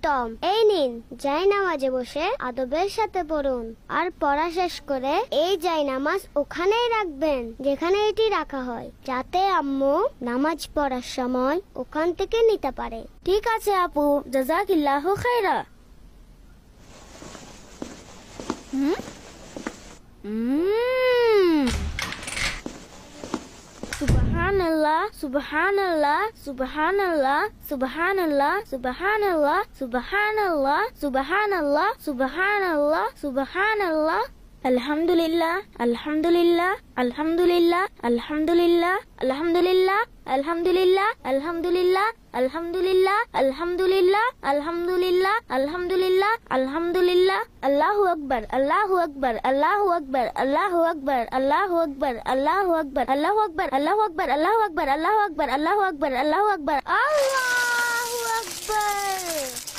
উত্তম। এই নিন, জায়নামাজে বসে আদবের সাথে পড়ুন, আর পড়া শেষ করে এই জায়নামাজ ওখানেই রাখবেন যেখানে এটি রাখা হয়, যাতে আম্মু নামাজ পড়ার সময় ওখান থেকে নিতে পারে। ঠিক আছে আপু, জাযাকিল্লাহু খাইরা। সুবহানাল্লাহ, সুবহানাল্লাহ, সুবহানাল্লাহ, সুবহানাল্লাহ, সুবহানাল্লাহ, সুবহানাল্লাহ, সুবহানাল্লাহ, সুবহানাল্লাহ, সুবহানাল্লাহ। আলহামদুলিল্লাহ, আলহামদুলিল্লাহ, আলহামদুলিল্লাহ, আলহামদুলিল্লাহ, আলহামদুলিল্লাহ, আলহামদুলিল্লাহ, আলহামদুলিল্লাহ, আলহামদুলিল্লাহ, আলহামদুলিল্লাহ, আলহামদুলিল্লাহ, আলহামদুলিল্লাহ, আলহামদুলিল্লাহ। আল্লাহু আকবার, আল্লাহু আকবার, আল্লাহু আকবার, আল্লাহু আকবার, আল্লাহু আকবার, আল্লাহু আকবার, আল্লাহু আকবার, আল্লাহু আকবার, আল্লাহু আকবার, আল্লাহু আকবার, আল্লাহু আকবার, আল্লাহু আকবার, আল্লাহু আকবার।